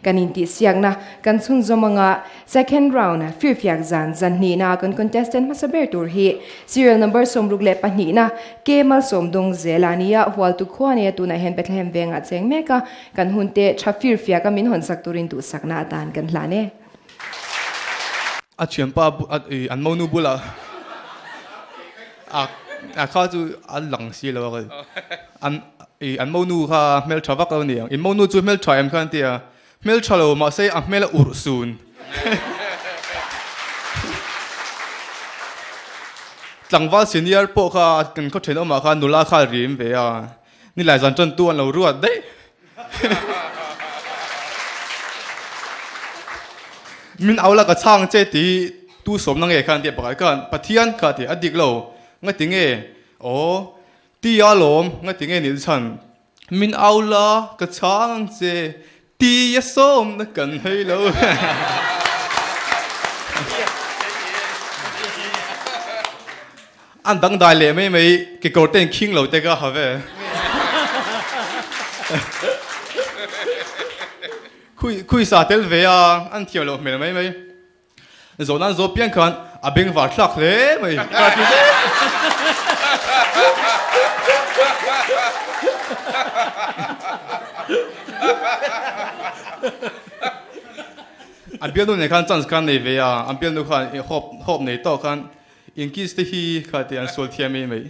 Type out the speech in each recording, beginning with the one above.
kan inti siang na kan chun zomanga second round phirfiak zan zan hnihna kan contestant masaber tur hi serial number somruk le hnihna kemal somdong zelania hwal tu khwane tu na hen Bethlehem venga chengmeka kan hunte thafirfiak min hon sakturin tu sakna tan kan hlane a chiampa an monu bula a kha chu an lang si lo ka an monu kha mel thawak lo ni in monu chu mel thaim khan tia mel thalo ma sei a mel ursun tlangwa senior po kha kan ko theno ma kha nula kha rim ve a ni lai zan ton tu an lo ruat dei min aula ka chawngte ti tu som na nge khan ti pakal kan pathian kha ti adik lo nga tinge o ti alom nga tinge nil chan min aula ka chawngte ti ya som na kan hei lo an dang dai le mai ke ko ten king lo te ka have khui sa tel ve a an thiau lo mel mai zo nan zo pian khan a beng wa thlak le mai ka ti le an bian nu ne khan chance khan nei ve a an bian nu khan hop nei to khan in kis te hi kha te an sol thiam mai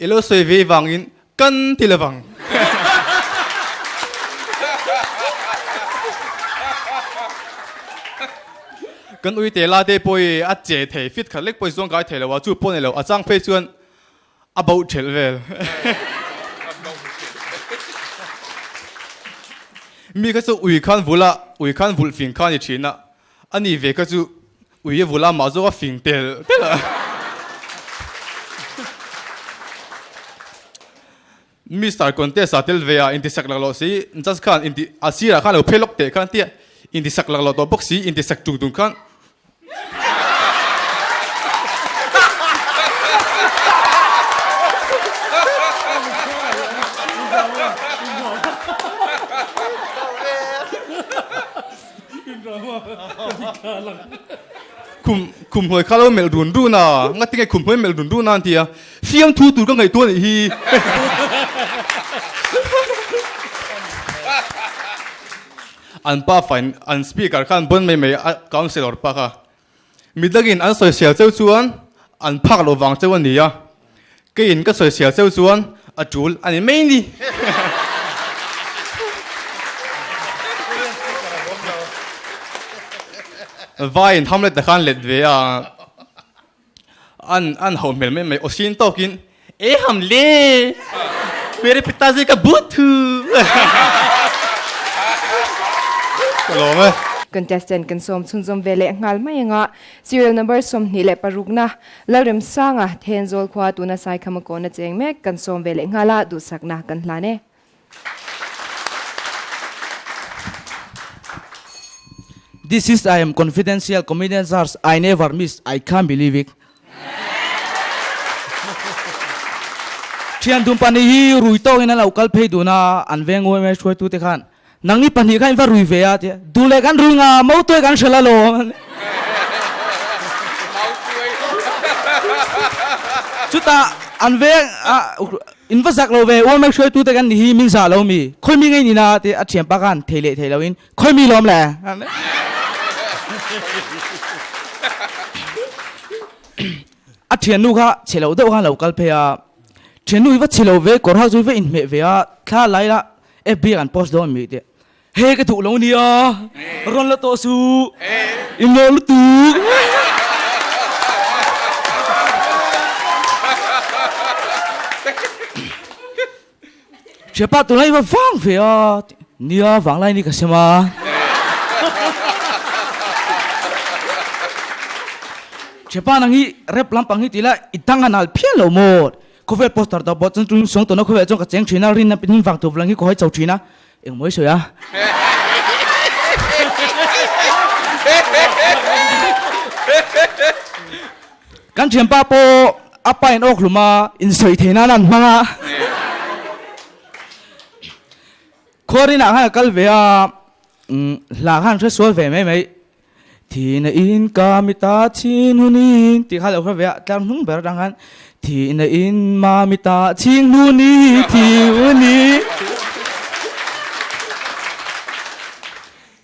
elo soi ve wangin kan ti lawang kan ui te la te poi a che thei fit khalek poi zong kai thei lo wa chu pon lo a chang phei chuan about thel vel mi ka chu ui khan vul fin khan ni thina ani ve ka chu ui vula ma zo a fin tel tela Mr. Contest atel ve a inti sak lo si just khan inti asira khan lo phelok te khan tia inti sak lo to boxi inti sak tung khan kum hoi khalo mel run ru na ngati ke kum hoi mel run ru na tia fiam thu tu ka ngai to ni hi an pa fine an speaker khan bon mai counselor pa ka midagin an social cheu chuan an phak lo wang cheu ani ya ke in ka social cheu chuan a tul ani mai ni vain hamlet da khan let ve a an ho mel mai osin tokin e hamle mere pitaji ka buthu lo me contestant kan som chunjom vele ngal mai nga serial number som hnile parukna Lalhruaitluanga thenjol khwa tuna sai khama ko na cheng mek kan som vele ngala du sakna kan hlane This is I am confidential comedian stars I never miss I can't believe it Thian dum pani hi rui to ina local phei duna anveng oi me choi tu te khan nangi pani khan va rui ve a te du le kan rui nga mo toi kan sela lo chuta anveng in va sak lo ve oi me choi tu te kan hi min sa lo mi khoi mi ngai ni na te a thiam pa kan thele thelo in khoi mi lom la a thian nu kha chelo de kha local phei a thian nu va chelo ve kor ha zu ve in me ve a kha lai la fb kan post do mi te he ka thu lo ni a ron la to su in lo lu tu chepa tu lai va wang ve a nia wang lai ni ka sema chepa nangi rep lam pang hi tila itang anal phian lo mod cover poster da bot chung song to na khowe chong ka cheng thina rin na pin wang tu vlangi ko hoi chau thina eng moi so ya kan chepa po apa en ok luma in soi thena nan manga khorina ha kal ve a là han rất số về mấy thì na in kamita chin hunin thì khai lâu khai về tam hung bờ đang han thì na in mamita chin huni thì huni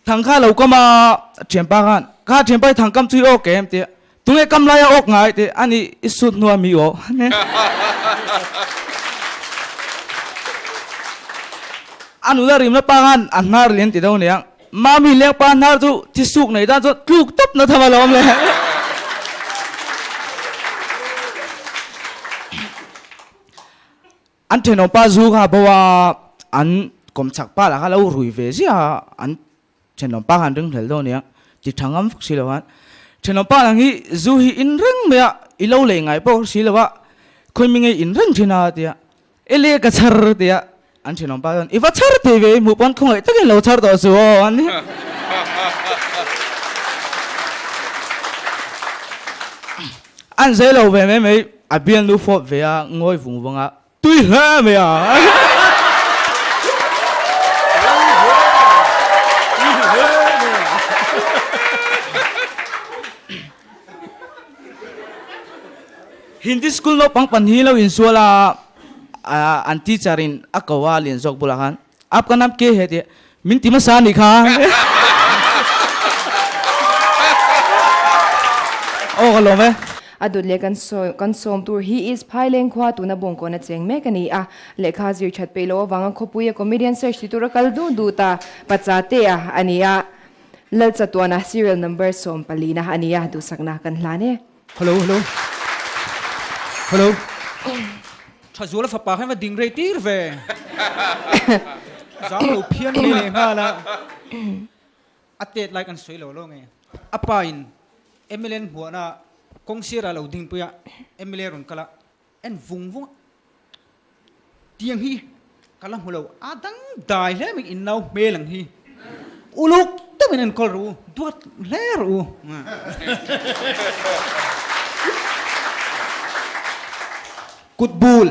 thằng khai lâu có mà chuyện ba han khai chuyện ba thằng cầm chui ô kém thì tụi em cầm lại ốc ngay thì anh ấy sút nuôi mi ô anh udah rim na pangan anar lian ti daw niya mami liang panar tu tisuk na idan so kluk tap na thama lom le an thenom pa zu kha bawa an kom chak pa la kha lo rui ve sia an thenom pa han reng thel daw niya ti thangam phuk si lo han thenom pa lang hi zu hi in reng me i lo le ngai po si lo wa khoi mi ngai in reng thina tia ele ka char tia anh chỉ nói ba lần, if I chart thì về một bọn không ấy tất nhiên lâu chart đó rồi anh dễ lâu về mấy à biên lưu phốt về ngồi vùng vòng à tuy là mấy à Hindi school no pang panhilaw insuwa la an teacherin akawa lian sok bulakan ap ka nam ke he min ti masani kha o kalo me adule kan som tur he is phailen khwa tu na bong ko na cheng me kani a lekha zir chat pe lo wanga khopuye comedian search ti tur kal du ta pachate a ania lal chatwana serial number som palina ania du sakna kan hlane helloถ้าจูแล้วฝากปากให้มาดิ่งเรตีร์เว่จ้าเราเพี้ยนนี่เลยมาละอัตเตดไลกันสวยเหล่าโลกไงอัปปาอินเอมิเลนหัวน่ะกงเสียเราดิ่งปุยะเอมิเลรุนกะละเอ็นวุ้งเตียงฮีกะละหัวเราอาดังได้แล้วมีอินเอาเมลังฮีอุลุกแต่เป็นอันกอลรู้ดวดเล่รู้กุดบูล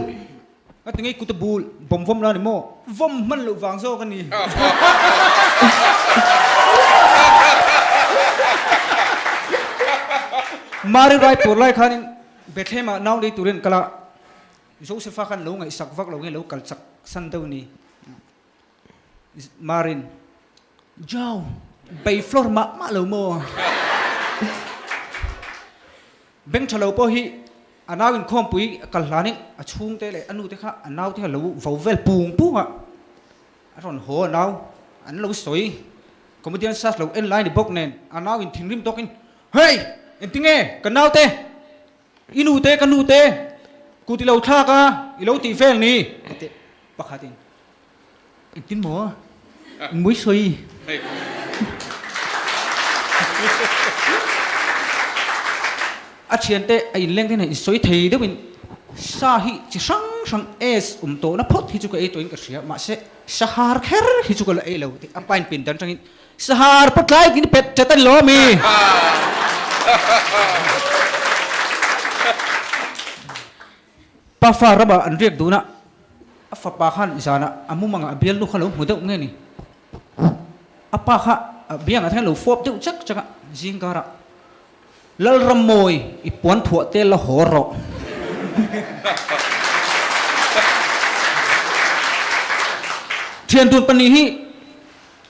ก็ถึงไอ้กุดบูลบ่มวมแล้วนี่โม่วมมันหลุดวางโซ่กันนี่มาเรื่องไรปวดไรคันเบ็ดเทมาเน่าดีตุเรนกะละโซ่เสฟ้ากันหลงไอ้สักฟักหลงไอ้หลงกัลสักสันเท่านี้มารินเจ้าใบฟลอร์มาเหลวโม่เบงฉลาปอฮีอันนั้นเป็นข้อมปุยกัลลานี่ช่วงเตะเลยอันนู้นเตะข้าอันนั้นที่เราวาวเวลปุงอ่ะอันนั้นหัวอันนั้นอันนั้นเราสวยคอมเมดี้ซัสเราเอ็นไลน์ในบล็อกเนนอันนั้นอินทิ้งริมตกินเฮ้ยอินทิ้งเอ๋กันนั้นเตะอินูเตะกันนู้เตะกูที่เราท่ากะอีเราตีเฟลนี่เตะปากขาตินอินทิ้งหมอมุ้ยสวยอาเชียนเตะไอ้เรื่องที่ไหนสวยทีเดี๋ยวเป็นสาหิจะช่างเอสโตนะพอที่จุกไอ้ตัวนี้ก็เสียมาเสสหาร์แคร์ที่จุกไอ้เราที่อัปไปเป็นดันจังอินสหาร์ปัดไล่กินเป็ดจะตันล้อมีป้าฟ้าระบาอันเรียกดูนะอัฟป้าขันอิสานะอามุมังอับเบียลูกเขาลูกหัวเด็กเงี้ยนี่อัป้าข้าเบียงอันที่เราฟอบเด็กจักจิงการะลลรำมวยอีปวนผัวเตลหัวเราเทียนตุนปนีฮี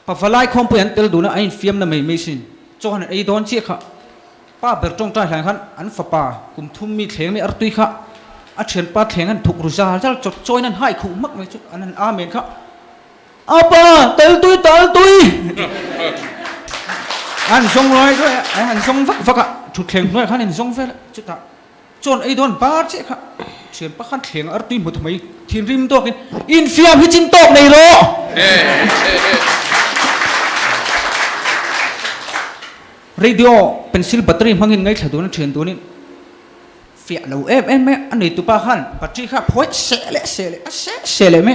ป้าฟลายคอมเพียนเตลดูนะไอ้ฟิล์มน่ะไม่สินจวนไอ้ดอนเชี่ยค่ะป้าเบิร์จงใจแข่งขันอันฟ้าป้ากุมทุ่มมีเถียงมีอัตตุยค่ะอาเชียนป้าเถียงกันถูกรุจาจะจดจอยนั้นให้คู่มักไม่จุอันนั้นอาเมนค่ะอาป้าเตลตุยอันทรงลอยด้วยอันทรงฟักอะชุดเข่งด้วยขันอันทรงเฟลจุดอะจนไอ้โดนบาดเจ็บค่ะเสียนป้าขันเข่งอัดตีนหมดทำไมทีริมตัวกินอินฟิล์มพิจินโตในโลเรดิโอเป็นซิลแบตเตอรี่พังเงินไงถ้าตัวนั้นเชียนตัวนี้เฟียเราเอ็มอันนี้ตัวป้าขันปัจจัยค่ะพอยเสเลยไหม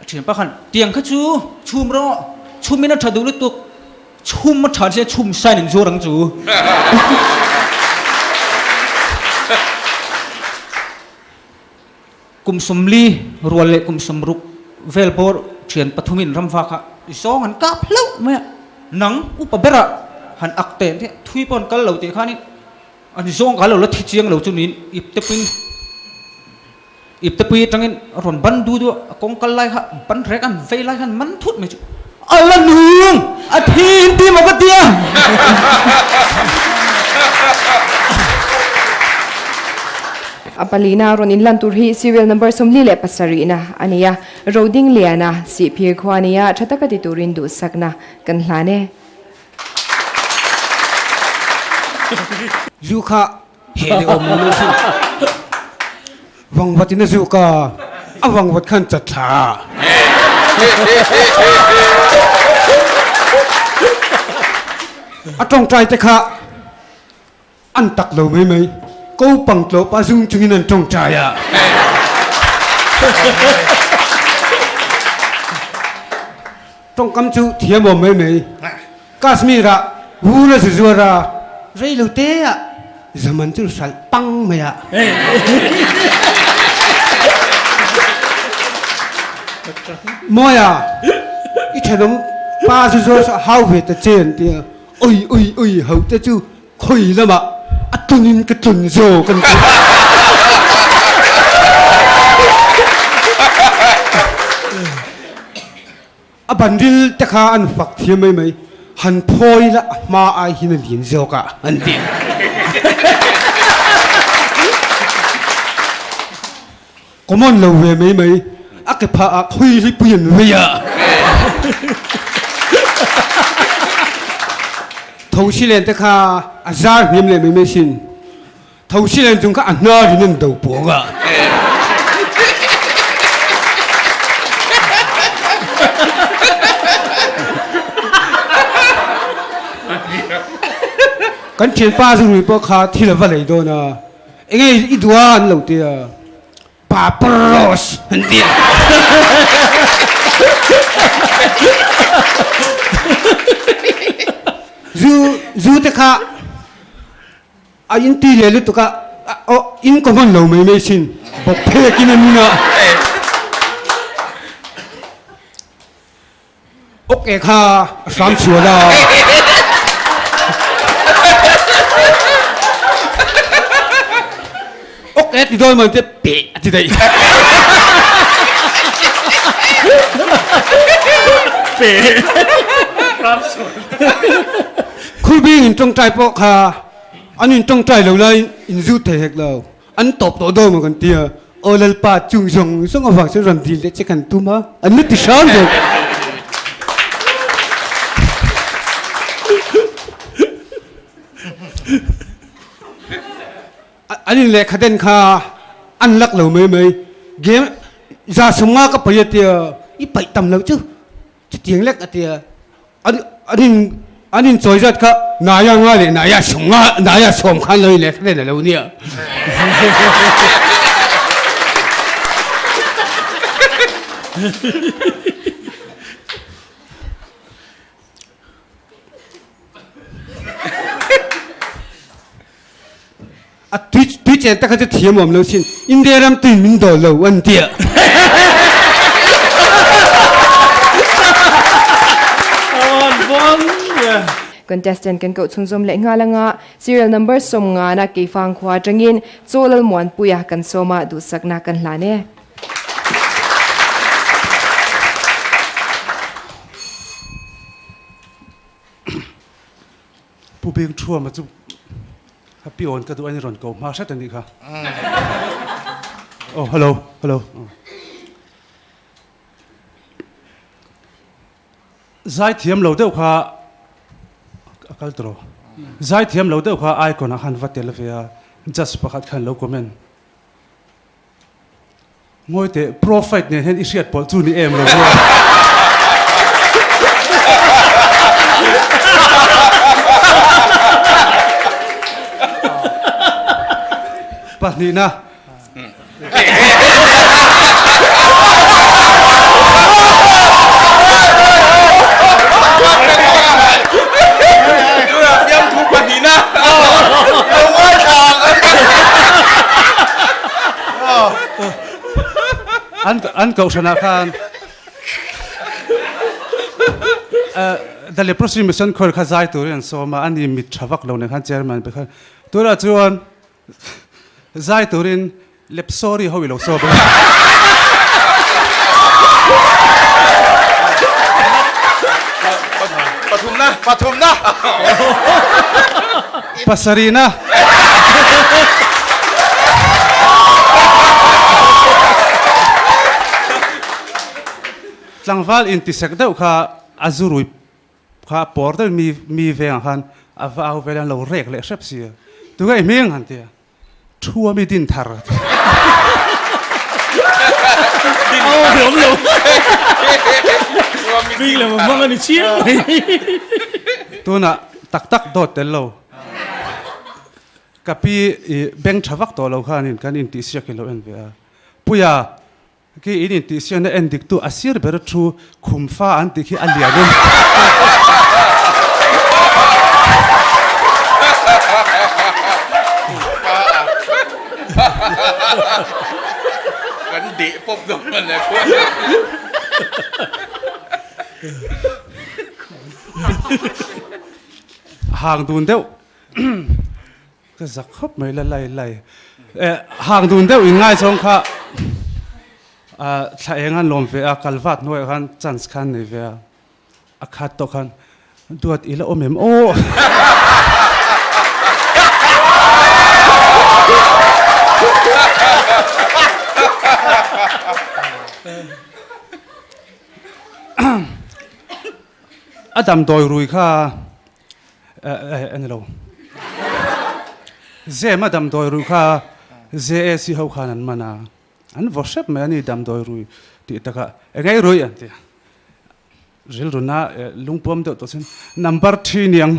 เชียนป้าขันเตียงข้าชูมรอชูมินาถ้าดูนี่ตัวชุ่มมาถ่านเสียชุ่มใส่หนึ่งชั่วหลังจูกุมสมลีรัวเละกุมสมรุกเวลบอร์ thiền pathumin ramva kha isong han kap lau me nang upabera han akten the thui pon kal lo te khani an isong kal lo thi chiang lo chunin ip te pi tangin ron ban du do kong kal lai ha ban rek an ve lai han man thut me chu ala nuông a thin ti ma ka tia Apalina ron in lantur hi serial number somli le pasari na ania roading liana si phir khwania thataka ti turin du sakna kan hlane Zuka hele om no su wang watina zuka awang wat khan chatha atong trai te kha an tak lo mai mai câu bằng lỗ ba dung chung in trong trại à trong cam chu thiêm bom mấy mấy Kashmir à vu là sự ra rây lâu té à zaman chu sal pang mấy à moi à ít thằng ông ba sự hao về ta chen thì ôi hậu te chu khơi lắm à tunin ka tun zo kan a bandil ta kha an fak thiam mai mai han phoi la ma ai hin lin zo ka an ti komon lo we mai mai a ke pha a khui li puin we ya thâu xí lên tất cả azar hiểm lên mấy xin thâu xí lên chúng ta ăn no thì nên đầu bổ à cái chuyện ba rồi người bác khá thì là vật này đó na anh ấy ít đua ăn lâu tiệt paparos anh tiệt zu te kha a in ti le lu to ka o in ko man lo mai mai sin bo phe kin ni na ok kha sam chua la ok ti doi man te pe ti dai pe sam chua khui bi in trong trai po kha an in trong trai lo lai in zu te hek lo an top to do ma kan tia olal pa chung jong song awang se ram dil de che kan tu ma an ni ti sham jo an in le khaden kha an lak lo mai mai game za sunga ka pa tia I pai tam lo chu tiếng lek atia anh choi zat kha naya nga le naya sunga naya som khan loi lek le lo nia a tweet chen ta kha thiam mom lo sin india ram tin min do lo an tia contestant kan ko chungzom le nga langa serial number som nga na ke fang khwa tangin cholal mon puya kan soma du sakna kan hlane pu beng thua ma chu happy on ka du ani ron ko ma sat ani kha oh hello zai thiam lo deuh kha akal tro zai thiam lo deuh kha ai kona han vatel vea just pakhat khan lo comment ngoi te prophet ne hen isiat pol chu ni em lo hnihna an kau sana khan the approximation khol khazai turin so ma ani mit thavak lo ne khan chairman be khan tura chuan zai turin lep sorry ho lo soปฐุมนะ pasarina tlangwal intisek deuh kha azurui kha por deuh mi veng khan avau velan lo rek le hrep sia tungai meng han tia thua mi din thar Ô hiểu luôn. Mình là một mong anh chiếc. tuna tak tak dot tel lo kapi beng thavak to lo khan in kan in ti sia kilo en ve puya ki in ti sia na endik tu asir ber thu khumfa an ti khi alianumกันดิปบตรงนั้นเลยพวก hàng đun đeo cái giặc khóc mấy là lầy hàng đun đeo in ngay trong kha thay anh lom về calvat nuôi anh chance khan này về khát to khan duat ila ôm em ô Adam đòi rồi kha anh đâu dễ mà đam đôi rồi kha dễ si hậu khan anh mana anh vô sếp mà anh đam đôi rồi thì ta cả ngay rồi anh thì ril rồi na lung pom đó xin number 3 niang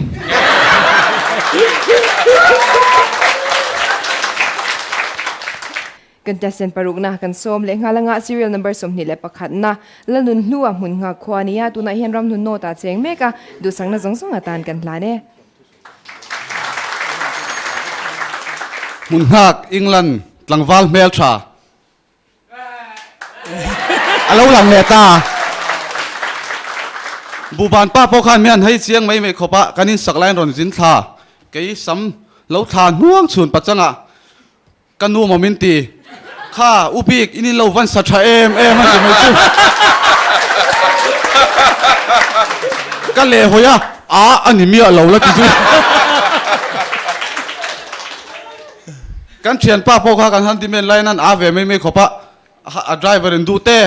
contestant paruk na kan som le ngalanga serial number som ni le pakhat na lanun nuwa mun nga khwania tu na hian ram nun no ta cheng meka du sang na zong zong atan kan hla ne mun hak England tlangwal mel tha alo lang le ta buban pa po khan mian hei chiang mai me khopa kanin saklain ron jin tha ke sam lo tha nuang chun pachanga kanu mominti kha upik ini lo van sa tha em ma chi mai chu ka le hoya ani mi lo la ti chu kan thian pa po kha kan han ti men line an ave me khopa a driver in du te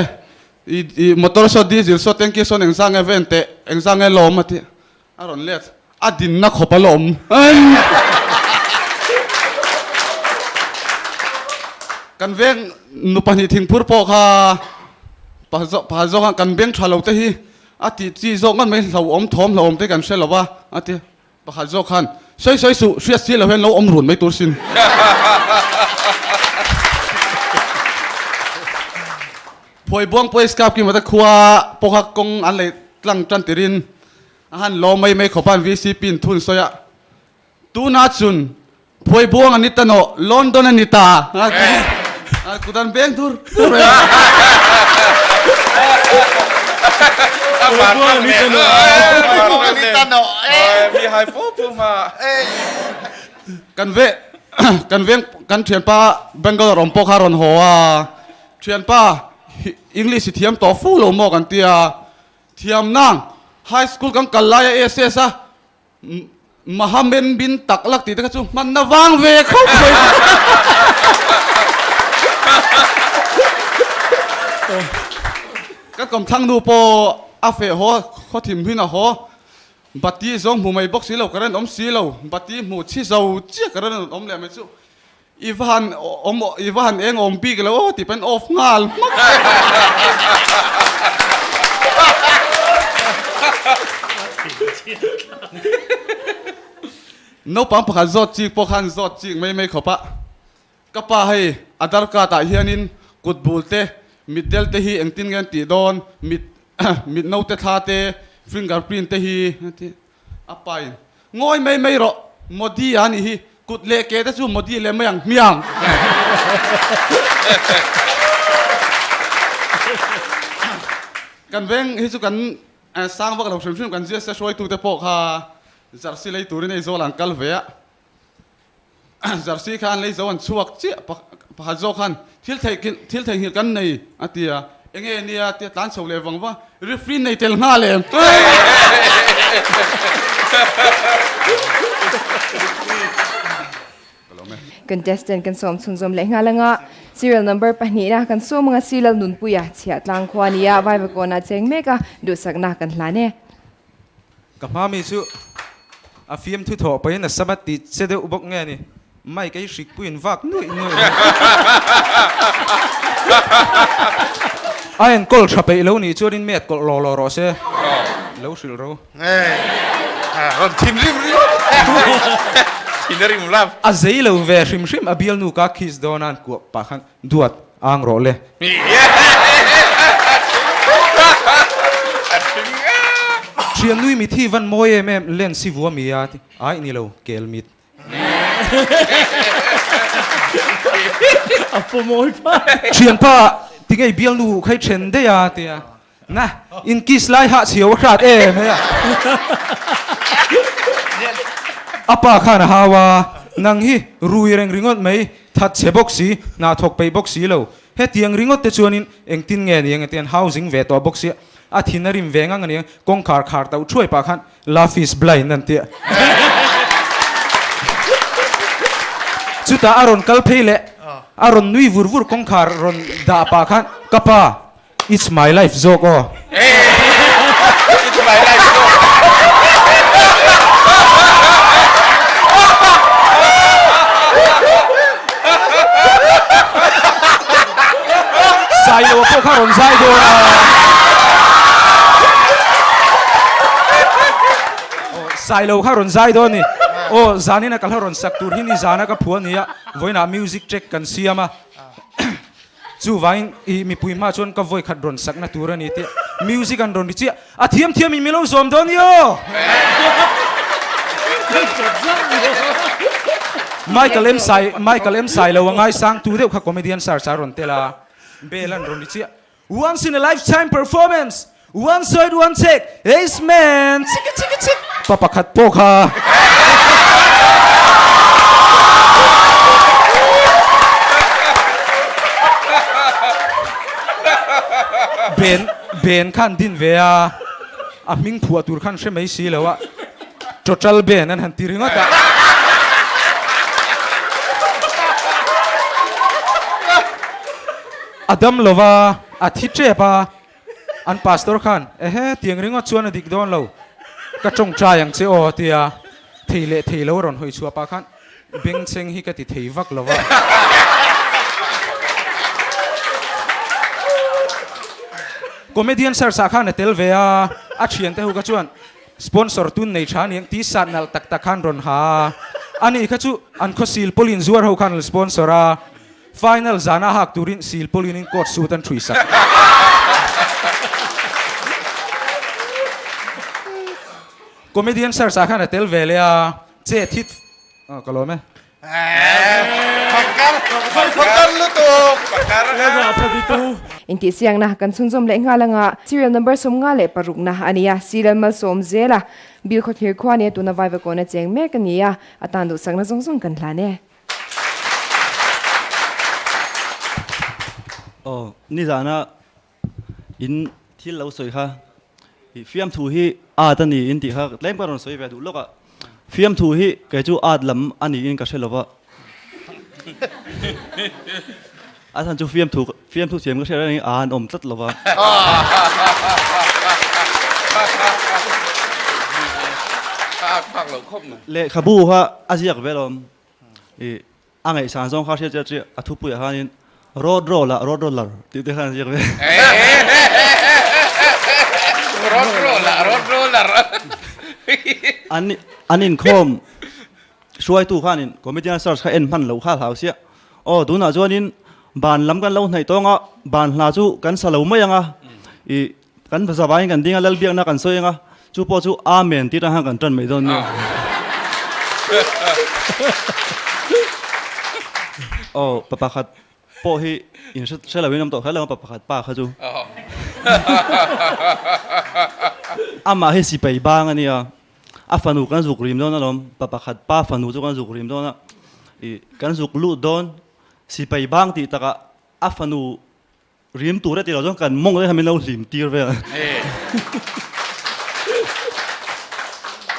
i motor so diesel so tanki so engsang event engsang lom ati aron let adin na khopa lom kan veng nu pani thingpur po kha pa zo kan beng thalo te hi ati chi zo ngan mai lo om thom lo om te kan se lawa ati pa zo khan soi su sia si lo hen lo om run mai tur sin poi buang poi skap ki mata khwa po kha kong an le tlang tran tirin han lo mai khopan vc pin thun soya tu na chun poi buang ani tano London ani ta kudan beng turมีไฮโฟปูมากันเวกันเทียนป้าเบงก็รอมโปคารอนหัวเทียนป้าอังกฤษเทียมต่อฟูโลโมกันเตียเทียมนั่งไฮสคูลกันกันไล่เอเอสอะมหาเมนบินตักลักตีตะกจูมันน่าวางเวเข้าไปก็กำทั้งดูโปอาเฟหัวเขาถิ่มพินาหัวบัดนี้สองหมู่ไม่บอกสีเหล่ากันอมสีเหล่าบัดนี้หมู่ที่เราเจี๊ยกันอมเลยไม่สู้อีวานเองอมปีกันแล้วที่เป็นออฟงานน้องปั๊มพขันจอดจีกพขันจอดจีกไม่ขบปะก็ป้าให้อาดาร์กาตาเฮียนินกุดบูลเตมิดเดลเตฮีเอ็งตินเงินตีดอนมิดโนเตทาเตฟิงเกอร์พรินเตฮีอะไปง่อยไม่รอโมดีอันนี้กุดเล่เกตจูโมดีเล่ไม่ยังมียังกันเวงฮิจุกัน sang vak lo shim kan je se shoi tu te pok ha jersey lei turin ei zol ankal ve jersey khan lei zo an chuak chi pakhat zo khan thil thei hil kan nei atia enge nia tia tlan chho le wangwa referee nei tel nga le contestant kan som chunzom le ngalanga serial number hnihna kan so mga silal nun puya chiat lang khwania vai va kona cheng meka du sakna kan hlane Kamami su a film thu tho pa na samati se de ubok nge ni mai kai shik puin vak nui ayen kol chape lo ni churin met kol lo ro se lo sil ro ron tim rim Hinarim love. a zeilo ve shim a bial nu ka khis donan ku pa khan duat ang ro le chiang nui mi thi van moye mem len si vua mi ya ti ai ni lo kel mit apo moi pa chiang pa tingai bial nu khai chen de ya ti ya na in kis lai ha chiaw khat me ya apa khana hawa nang hi rui reng ringot mai that che boxi na thok pe boxi lo he tiang ringot te chuanin engtin nge ni engten housing ve to boxi a thinarim venga ngani kong khar tau chuai pa khan laugh is blind nan ti chuta aron kal pheile aron nui vur kong khar ron da pa khan kapa it's my life zoko It's my life. sai lo po kharon sai do sai lo kharon sai do ni o zanina kal haron sak tur hini zana ka phuania voina music check kan siama chu vain I mi puima chon ka voi khat ron sak na turani ti music an ron chi a thiam mi milo zom don yo Michael M sai lo ngai sang tu deu kha comedian sar ron tela belan ron chi once in a lifetime performance one side one take ace man chik papa khat po kha ben khan din vea a ming phua tur khan she mai si lawa total ben an han tiringa ta Adam lova a thiche pa an pastor khan tiang ringo chuan dik don lo ka chongcha yang che o tia theilo ron hoi chua pa khan beng cheng hi ka ti theivak lova comedian sar sa khan tel vea a thian te hu ka chuan sponsor tun nei than yang ti sat nal tak khan ron ha ani kha chu an kho sil polin zuar ho khan sponsora final zana hak turin sil polin in court suit an thuisa comedian sar sa khan tel velea che thit kalome Pakar lu tu. Pakar. inti siang na kan chunzom le ngalanga serial number som nga le parukna ania serial mal som zela bil kho thir khwane tu na vai va kona cheng me kania atan du sang na song kan hlane ni zana in thil lo soi kha fiam thu hi atani in ti kha tlem paron soi ve du loka fiam thu hi ke chu at lam ani in ka shelowa athan chu fiam thu siam ka shera ni an om tlat lowa Pak lo khop nu. le khabu ha aziak velom angai san song kha che athu pu ya hanin road roller ti te khan aziak ve Roller. anin khom suai tu khanin comedian stars kha en man lo kha thau sia du na jonin ban lam kan lo hnai tonga ban hla chu kan sa lo mayanga kan bazawai kan dinga lal biak na kan soyanga chu po chu amen ti ta ha kan tan mai don ni papa khat po hi in sela winam to khala papa khat pa kha chu ama hi si pai bang ania a fanu kan zuk rim don alom papa khat pa fanu chu kan zuk rim don I kan zuk lu don si pai bang ti taka a fanu rim tu re ti lo don kan mong le hamin lo lim tir ve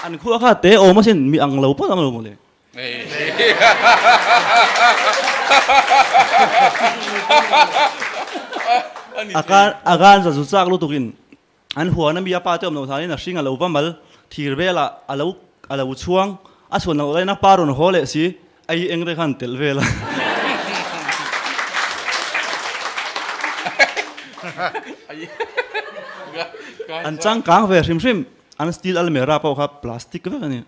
an khu kha te o ma sin mi ang lo po ang lo mo le agan za zu chak lu tukin an huwa na mi apa te om no thani na singa lo vamal thir vela alo chuang a chon lo na paron hole si ai engre khan tel vela an chang kang ve rim rim an steel almera pa kha plastic ve ani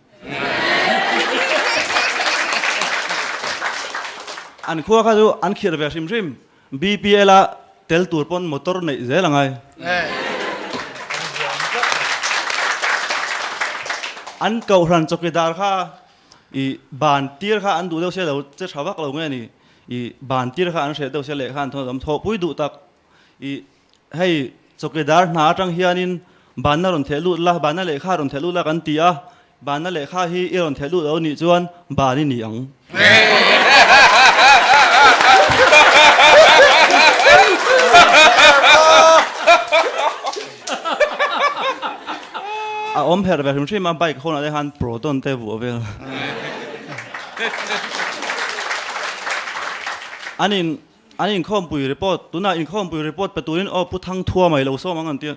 an khuwa kha ju an khir ve rim rim bpl a tel tur pon motor nei zelangai an kau ran chokidar kha I ban tir kha an du deuh se lo che thawak lo nge ni I ban tir kha an se deuh se le khan tho dam tho pui du tak I hei chokidar na tang hianin ban na ron thelu la ban na le kha ron thelu la kan tia ban na le kha hi I ron thelu lo ni chuan ban ni ang a om her ve hrim ma bike khona de han proton te vu vel anin khom pui report tuna in khom pui report paturin o puthang thua mai lo so mangan tia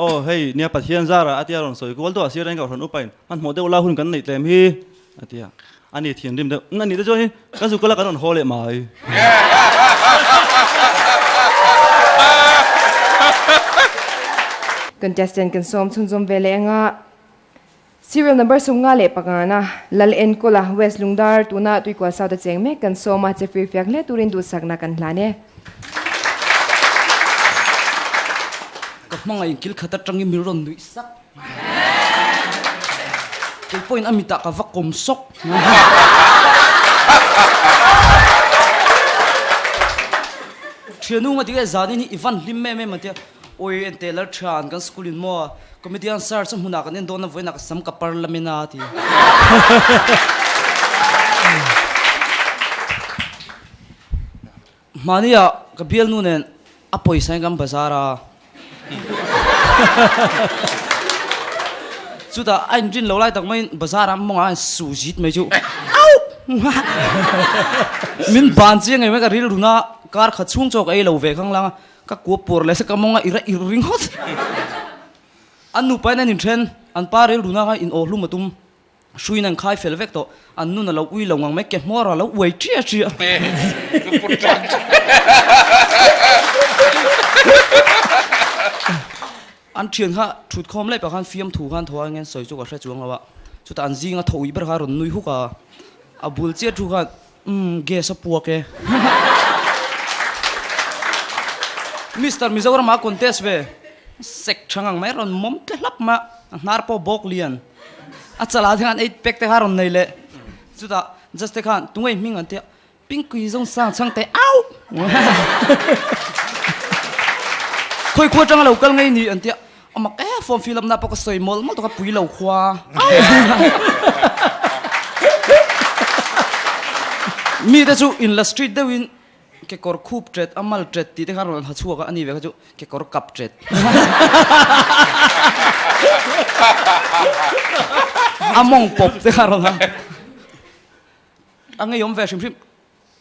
o hei nia pathian zara atia ron soi gol to asir ren ka ron upain han mo de ula hun kan nei tlem hi atia ani thian dim de ngani de jo hi ka zu kala kan hole mai contestant kan som chun zom vele nga serial number sum nga le pagana lal en kola west lungdar tuna tui kwa sa da cheng me kan soma che fir fyak le turin du sakna kan hlane ka manga in kil khata tangi miron du sak ke point amita ka vakom sok thianu ma diga zani ni ivan lim me matia oi en tailor than kan school in mo comedian sir sam huna kan don na voina ka sam ka parlamena ti mania ka biel nu nen apoi sai gam bazara chuta ain jin lo lai tak mai bazara monga sujit mai chu au min ban chiang ngai mai ka ril runa kar khachung chok ai lo ve khang langa ka ko por le sa kamonga ira iring hot anu pa na nin thren an parel runa ha in Auhmun matum suinan khai felvek to an nu na lo ui lo ngang me ke mora lo wei chia chia an thian ha thut khom le pa khan fiam thu khan thoa ngen soi chu ka hre chuang lawa chuta an zinga thoi ber ha ron nui hu ka abul che thu kha ge sa puak ke Mr. Mizoram ma contest ve sek changang mai ron mom te lap ma nar po bok lian achala than 8 pek te haron nei le chuta just te khan tungei ming an te pingkui zong sang changte au khoi khua chang lo kal ngai ni an te amak form fill up na pa ka soi mol mal to ka pui lo khwa mi te chu in la street de win ke kor khup tret amal tret ti te kharon ha chuaka ani ve ka chu ke kor kap tret among pop te kharon ha angai yom ve shim shim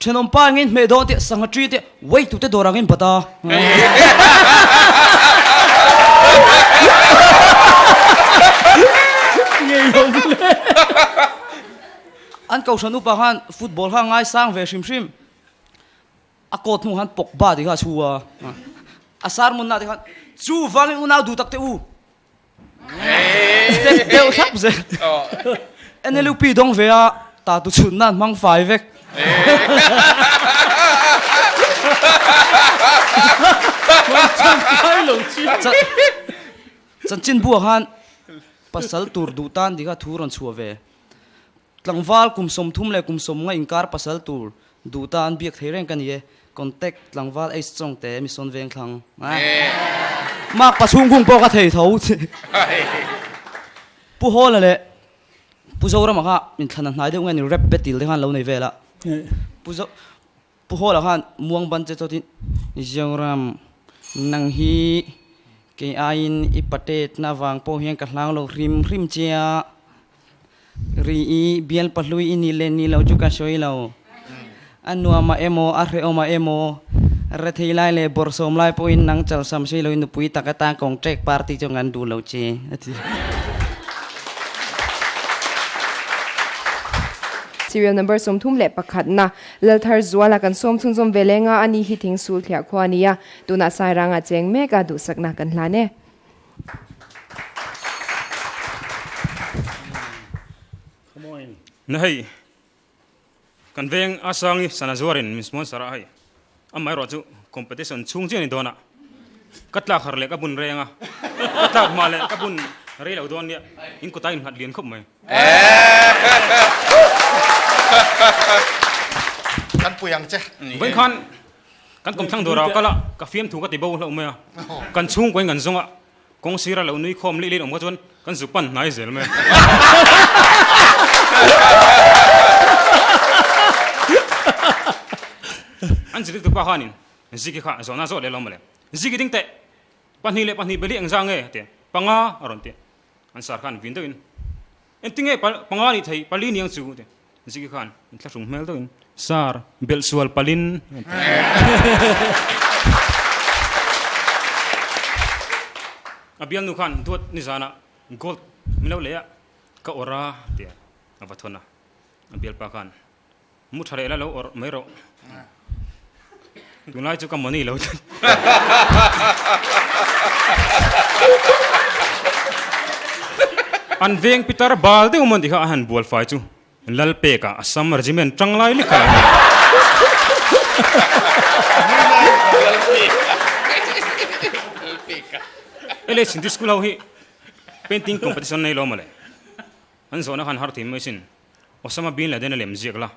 thenom pa ngin me do te sanga tri te wait tu te dorangin bata an kau sanu pa han football ha ngai sang ve shim shim akot mu han pok ba di kha chua asar mun na di khan chu wang una du tak te u te u thap ze NLP dong ve a ta tu chun nan mang fai vek chan chin bu han pasal tur du tan di kha thuron chua ve tlangwal kum som thum le kum som nga inkar pasal tur du tan biak thaireng kan ye contact tlangwal ai Chawngte mi son veng thlang mạc pasung khung po ka thei thấu pu hol là lệ pu zo ra mà ha mình thằng này đâu nghe ni rap battle thế han lâu này về la pu hol là han muang ban che cho tin jong ram nang hi ke ain ipatet na wang po hiang ka hlang lo rim chia ri i bial palui ini le ni lo chu ka soi lo anua ma emo a re o ma emo re thei lai le bor som lai po in nang chal sam sei lo in pui takata kong trek party cho ngan du lo che serial number som thum le pakhat na Lalhruaitluanga kan som chung som velenga ani hi thing sul thia khwania tuna sai ranga cheng me ka du sakna kan hlane Nahi kan veng asangi sanazuarin mismon sara hai amai roju competition chungje ni dona katla kharle ka bun renga katla male ka bun re lo don ya in ko tain hat lien khop mai kan puyang che wen khan kan kom thang dora kala ka fiam thu ka ti bo lo me kan chung ko ngan zonga kong sira lo nui khom li li om ko chon kan zupan nai zel me an zikik tu pa hanin zikik kha zona zo le lomale zikik ding te pani beli ang zange te panga aron te an sar khan vin doin en tinge panga ni thei pali niang chu te zikik khan in tla rung mel doin sar bel sual palin abial nu khan dot ni zana gold milo le ya ka ora te avathona abial pa khan mu thare la lo or mero tunai chu ka moni lo an veng pitar bal de umon dikha han bol fai chu lal pe ka assam regiment changlai likha ele sin school ho hi painting competition nei lo male an zona han har thim machine osama bin laden lem jekla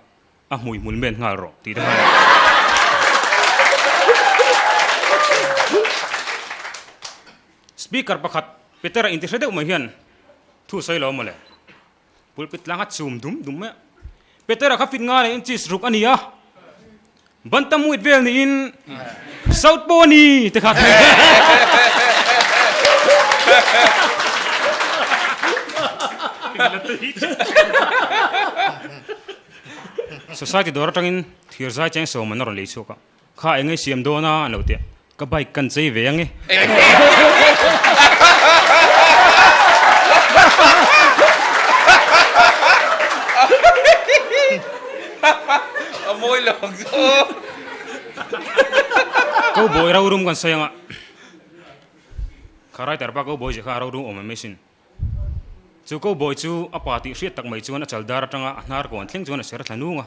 a mui mulmen ngal ro ti da speaker pakhat peter interested umai hian thu soi lo male pulpit langa chum dum me peter kha fit nga le in chis ruk ania bantam with vel ni in south boni te kha society dor tangin thir zai cheng so manor le chu ka kha engai siam do na no te ka bai kan chei ve ange amoi long zo ko boy ra rum kan sayanga kharai tarpa ko boy je kha ra rum om machine chu ko boy chu apati hriat tak mai chuan a chaldar atanga hnar kon thleng chuan a ser thanunga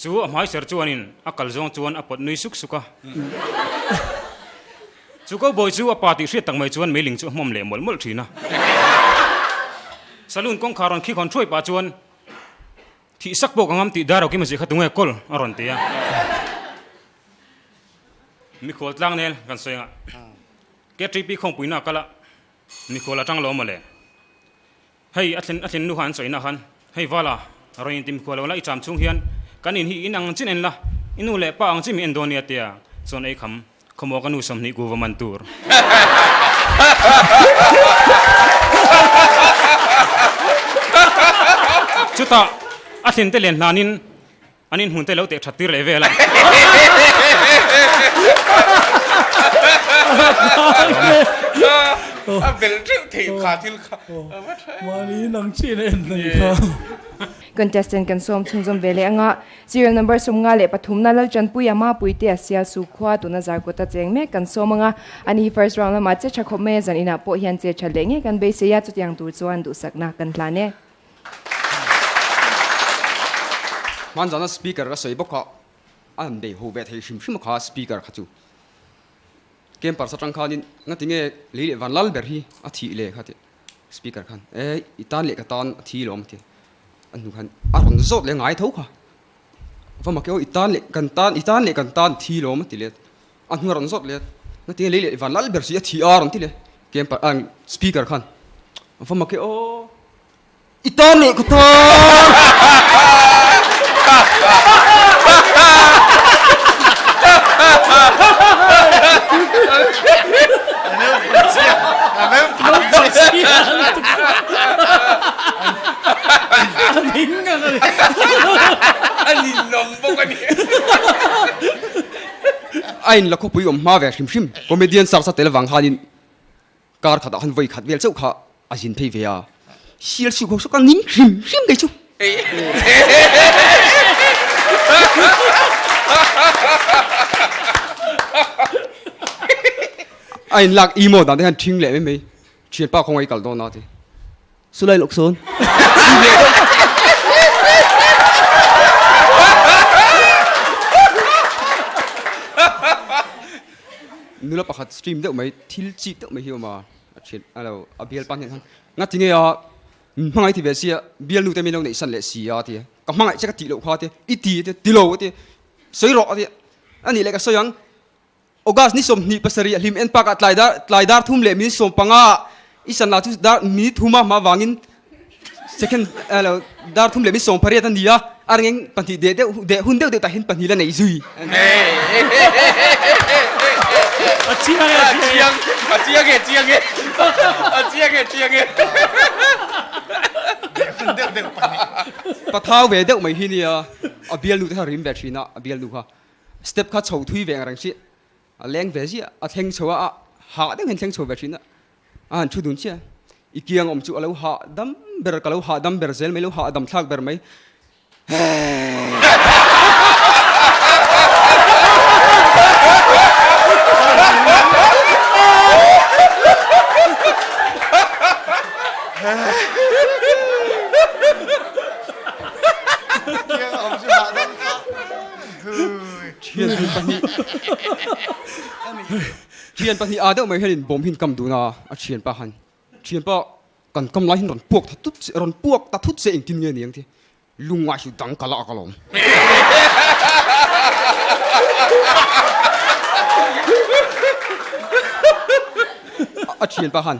chu amhai ser chuanin akal zong chuan apot nui suk suka chu ko boy chu apati hriat tak mai chuan mailing chu mom le mol thina salun kong kharon khi khon throi pa chuan thi sak bo kangam ti daro ki maji khatunga kol aron te ya mi khol tlang nel kan soinga ke tripi khong puina kala mi khol atang lo male hei atlen nu han soina khan hei wala roin tim khol wala I cham chung hian kan in hi inang chin en la inu le pa ang chim Indonesia tia chon ei kham khomo kanu samni government tour chuta atlen te len nanin anin hun te lo te thattir le vela a bel trip thei kha thil kha mani nang chi ne nei kha contestant kan som chungzom vele anga serial number som nga le pathum na lal chan puya ma puite asia su khwa tu na jar ko ta cheng me kan som anga ani first round ma che chakho me zan ina po hian che chalenge kan be se ya chutyang tur chuan du sakna kan hlane man jana speaker ra soi bokha an be ho ve thei shim kha speaker kha chu kem par satang khanin ngatinge li van lal ber hi a thi le khate speaker khan itan le ka tan thi lom ti anu khan a ron zot le ngai tho kha va ma ke itan le kan tan thi lom ti le anu ron zot le งั้นที่เลยวันละเบอร์สี่ที่อาร์ที่เลยเกมปังสปีกเกอร์ขันฟังมาเกี่ยวอีตอนเลยกูตไอ้เราคุยมาเวชิมชิมคอมเมดี้สารสเตลวังฮานินการขัดหันไว้ขัดเวลเจ้าข้าอาจินเพย์เวียเชียร์สุขสุขนิ่งชิมชิมไงชูไอ้หลักอีโมดนั่นที่หันทิ้งเลยไม่เชียร์ป้าคงไอ้กัลโดนนั่นทีสุดเลยลูกโซนนู่นละปะขัดสตรีมเด็กไหมทิลจีเด็กไหมเฮียมาเช่นอะไรอ่ะเบียร์ปันเนี่ยงั้นทีนี้อ่ะมังไอที่เวสีอ่ะเบียร์นู่นแต่ไม่ลงในสันเลสีอ่ะทีก็มังไอจะก็ตีโลกพอทีอีตีทีตีโลกทีสวยรอทีอันนี้เลยก็สวยยังโอกาสนี่สมนี่ภาษาเรียลิมเอ็นปากอัดไลดาร์ทุ่มเล่มิสมปังอ่ะอีสันลาทุดาร์มิทุ่มมาวางิน second อะไรดาร์ทุ่มเล่มิสมพารีตันดีอ่ะอะไรเงี้ยปันทีเดหุ่นเดตาหินปันทีละไหนซุยอาเจียงปะท้าเวเด็กไม่หินเนี่ยอาเบียลูที่เขาริมแบบชีน่ะอาเบียลูค่ะสเต็ปข้าโชว์ทุยแหวงรังสิแรงเวสิอาเทงโชว์หาได้เห็นเทงโชว์แบบชีน่ะชุดดุนเชียอีกอย่างอมจู่เราหาดำเบอร์ก็เราหาดำเบอร์เซลไม่เราหาดำทักเบอร์ไหมเชียนปันนี้อาเดอร์ไม่เห็นบ่มหินกำดูนะเชียนปะหันเชียนปะกันกำไรหินรอนพวกตัดทุดรอนพวกตัดทุดเสียงกินเงี้ยนี่ยังที่ลุงอาชิดังกะละกะลมเชียนปะหัน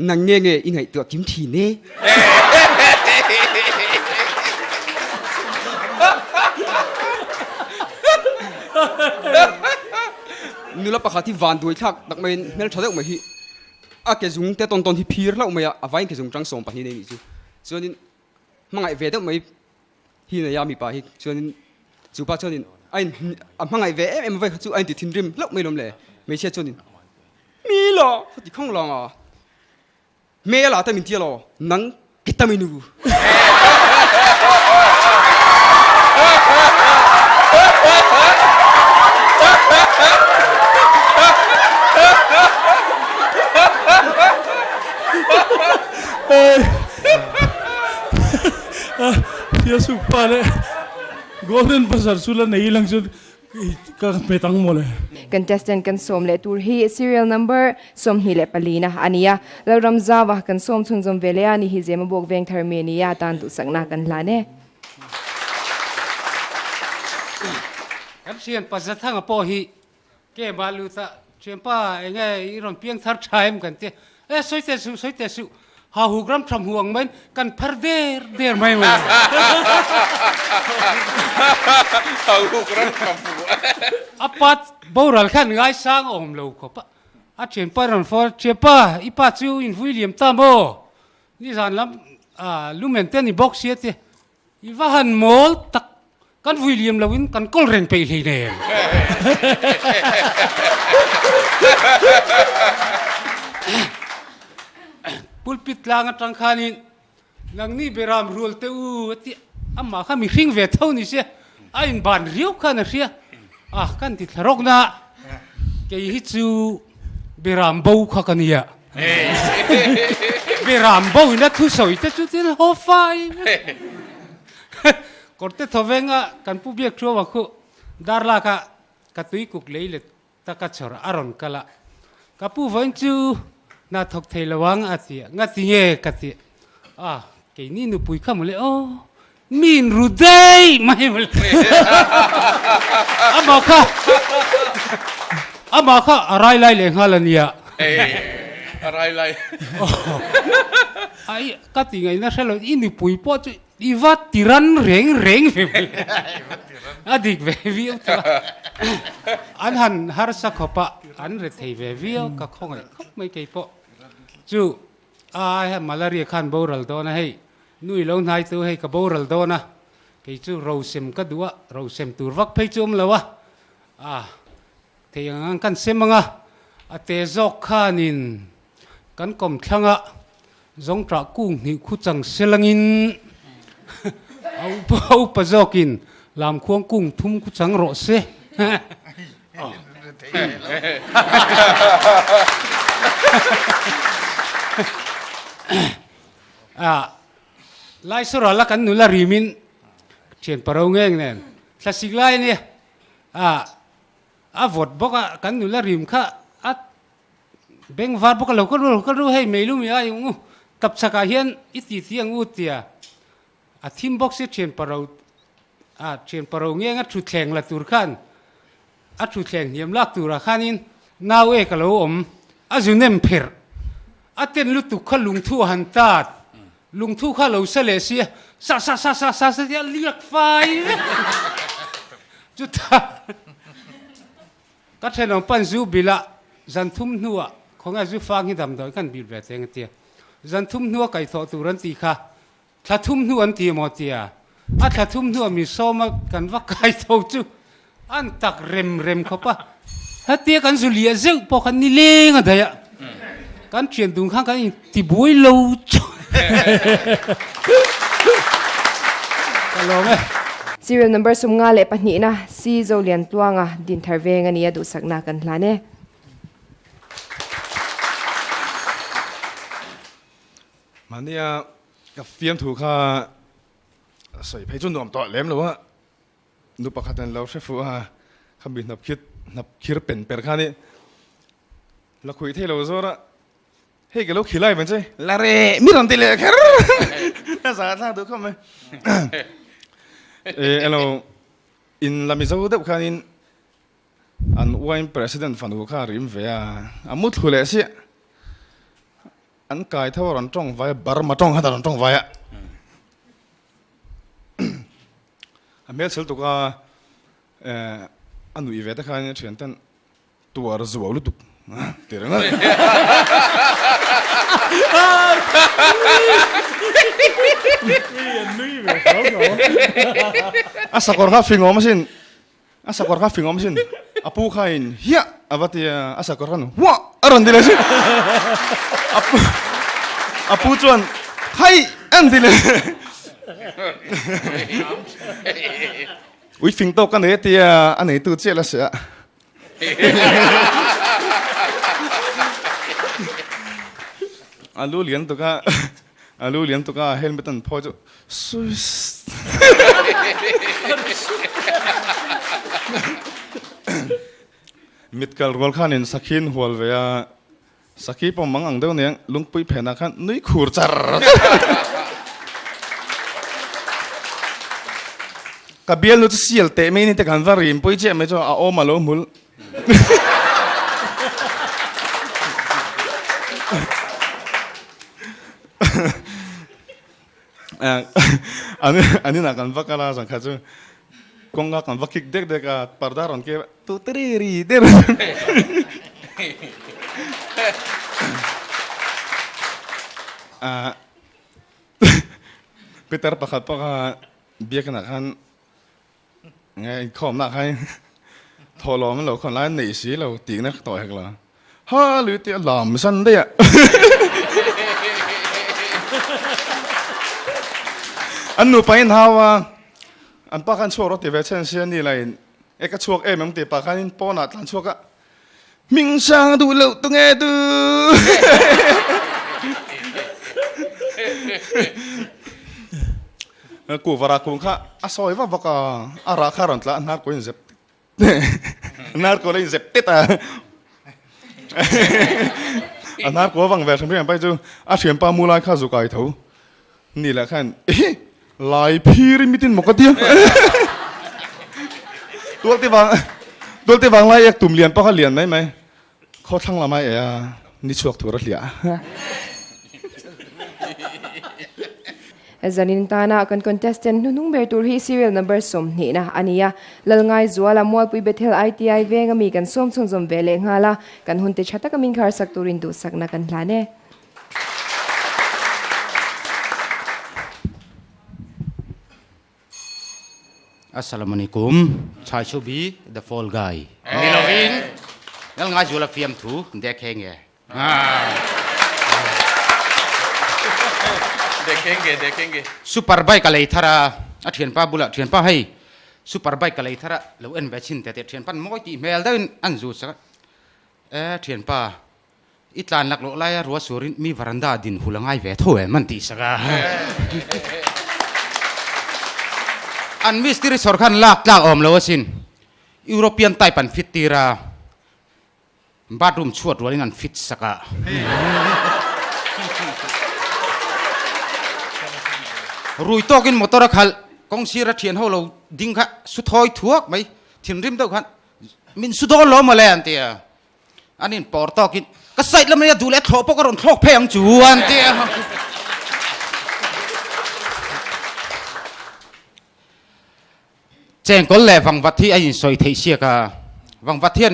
นังเงี้ยอีไงตัวจิ้มทีเน่นู่นละปะขาที่วานด้วยทักดักไม่เมลชดเด็กไม่ฮีอาเกจุงแต่ตอนที่พีร์แล้วไม่อะวันเกจุงจังส่งปะฮีนี่จู่ส่วนนี้มังไอเวเด็กไม่ฮีเนี่ยยามีปะฮีส่วนนี้จู่ปะส่วนนี้ไอ้มังไอเวเอ็มไว้จู่ไอ้ติดทินริมแล้วไม่ล้มเลยไม่เชื่อส่วนนี้มีหรอที่ข้างหลังอ่ะเมียล่ะแต่มินเทียหรอนังกิตามินูdia supa le golden pasar sula nei lang sun ka petang mo le contestant kan som le tur hi serial number som hi le palina ania la ramzawa kan som chung jom vele ani hi zema bok veng tharmenia tan tu sangna kan hlane kan sian pasathang po hi ke balu ta chempa enge iron piang thar thaim kan te soite su ha hugram tham huang men kan der mai ma ha hugram tham apat boral khan ngai sang om lo ko pa a chen pa ron for chepa ipa chu in William tamo ni zan lam lumen ten ni box yete I vahan mol tak kan William lawin kan kol ren pe hi ne pulpit lang atang khanin lang ni beram rul te u ti amma kha mi hring ve thau ni se ain ban riu khan ria kan ti tharok na ke hi chu beram bo kha kania beram bo ina thu soi te chu tin ho fai korte thovenga kan pu biak chu wa khu darla ka tui kuk leile ta ka chora aron kala ka pu wan chu na thok theilawang atia ngati nge kati ke ni nu pui khamule min rudei mai mul amaka ama kha arai lai le ngalania arai lai ai ka tingai na selo ini pui po chu iwa tiran reng adik ve vi an han har sa khopa an re thei ve vi ka khongai mai kai po chu ai malaria khan boral do na hei nui lo nai tu hei ka boral do na cái chú rau xem cái đũa rau xem tur vắt phải chôm là wa thì anh căn xem mà te dọc khanin căn cầm thang giống trả cung thì khu chẳng selangin au pa zokin làm khuang cung thum khu chẳng rõ se lai sura la kan nula rimin chuyện parau ngang nè sa siglai nè vot boka kan nula rim kha beng var boka lo ko ru hei meilu mi ai ngu kap saka hian iti tiang utia thim box chuyện parau ngang thu thleng la tur khan thu thleng hiam lak tur khanin naw e kalo om azunem pher aten lu tu khalung thu han tat lung thu kha lo sa le sia sa dia liak fai chu ta ka then on pan zu bila zan thum nuwa khonga zu fang hi dam doi kan bil ve teng tia zan thum nuwa kai tho tu ran ti kha tha thum nu an ti mo tia tha thum nu mi so ma kan va kai tho chu an tak rem khopa ha tia kan zu lia zeu po kan ni leng adaya kan chen dung khang kan ti boi lo serial number sumnga le hnihna si zo lian tuanga din tharveng ani adu sakna kan hlane mania ka fiam thu kha soi phei chun dom to lem lo wa nu pakhatan lo shefu ha khambi nap khir pen per khani la khui the lo zora hey cái lúc khí lại vẫn chơi là rè mi làm tỷ lệ khэр sao được không mày hello in làm gì sao được khai in an wine president phản ứng khai rim về mút khử lệ xí an cài theo rắn trong vai bar mà trong hay là rắn trong vai mấy sự tục an nuôi về tất cả những chuyện tên tua rùa lúc tục tiền đó asa korha fingo masin asa korha fingo masin apu khain hiya avati asa korha nu wa aron dile si apu chuan hai an dile ui phing to kan ne tia an nei tu che la sa alu lian to ka helmet an pho chu mitkal rol khanin sakhin hol veya sakhi pom mangang deu ne lungpui phena khan nui khur char kabiel nu sial te me ni te kan varim pui che me cho a o malo mul ani na kan vakala sang khachu konga kan vakik dek ka pardaron ke tu triri der Peter pakhat paka biak na khan ngai khom na khai tholo man lo khon lai nei si lo ti na to hek la ha lu ti lam san de an nu pain hawa an pa kan choro ti ve chen sian ni lai e ka chuak em ti pa kan po na tlan chuaka ming sang du lo tu nge tu ku vara ku kha asoi va vaka ara kharan tla nar ko in zep nar ko in zep teta anar ko wang ve sam rian pai chu a thiam pa mulai kha zu kai tho ni la khan lai phir mitin mokatia โดนที่วางไล่เอกตุ่มเลียนป้าเขาเลียนไหมเขาทั้งละไม่นี่ชวกถั่วรถเหลีย zanin tana kan contestant nunung bertur hi serial number som ni na ania lalngai zuala mol pui bethel ITI venga mi kan som chung zom vele ngala kan hunte chata kamin khar sak turin du sakna kan hlane Assalamualaikum chai chubi the fall guy Milovin lalngai zuala fiam thu dekhenge देखेंगे super bike kalai thara a thian pa bula thian pa hei super bike kalai thara lo en ve chin te thian pan moi ti mel da an zu sa thian pa itlan lak lo lai ruwa surin mi varanda din hulangai ve thoe man ti saka an mystery sorkhan lak om lo sin European type an fit tira bathroom chuat rolling an fit saka rùi to kin motor khal kong sira thian ho lo ding kha su thoi thuak mai thin rim deuh khan min su do lo ma le an tia anin por to kin ka sait lam ya du le thlo pok ron thlok pheng chu an tia cheng kol le wang wat thi ai soi thei sia ka wang wat thian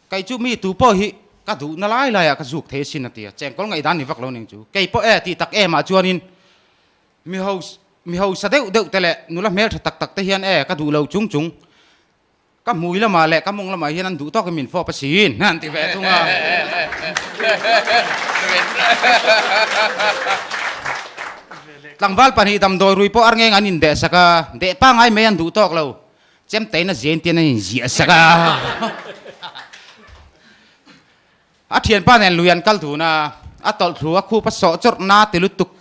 kai chu mi tu po hi ka du na lai lai ka zuk thei sin tia cheng kol ngai dan ni vak lo ning chu kai po ti tak ma chuanin mi hau sa deuh tele nula mel tak tak te hian ka du lo chung chung ka mui la ma le ka mong la ma hian an du to ka min fo pasin nan ti ve thunga langwal pani dam doi rui po arngeng anin de saka de pa ngai me an du tok lo chem te na zen tian ani zia saka a thian pa nen luyan kal thu na a tol thu a khu pa so chor na te lutuk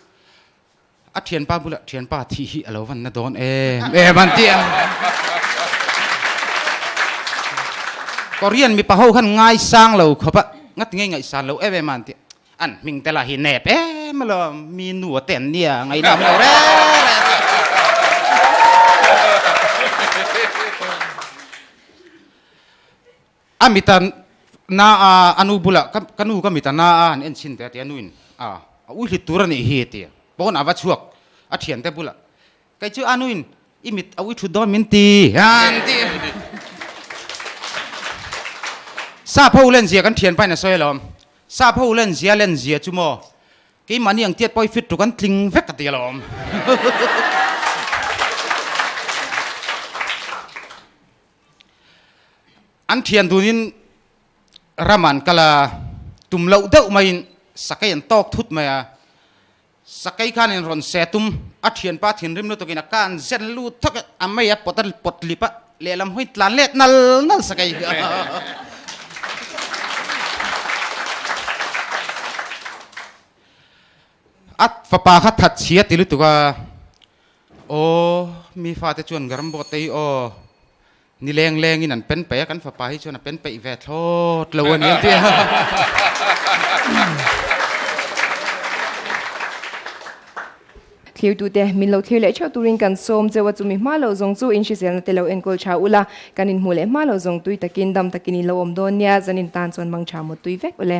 a thian pa bula thian pa thi hi alo van na don man tia Korean mi pa ho khan ngai sang lo khopa ngat ngai san lo man tia an ming te la hi nep ma lo mi nu ten nia ngai nam lo re amitan na anu bula kanu kamitan na an en chin te tia nuin u hi turani hi tia bon awa chuak a thian te bula kai chu anuin imit awi thu do min ti han ti sa pho len zia kan thian pai na soi lom sa pho len zia chu mo ki mani ang tiat poi fit tu kan tling vek ka ti lom an thian dunin raman kala tum lo deuh mai sakai an tok thut maya sakai khan en ron setum a thian pa thin rim no to kina kan zen lu thak amaya potal potlipa lelam hoi tlan let nal sakai at fa pa kha that chia tilu tuka o mi fa te chuan garam bo tei o ni leng in an pen pe kan fa pa hi chuan a pen pe ve thlot lo an ti clear tu te min lo clear le chau turin kan som je wa chumi ma lo zong chu in shi zel na te lo en kol cha ula kanin hule ma lo zong tui takin dam takini lo om don nia zanin tan chon mang cha mo tui vek ule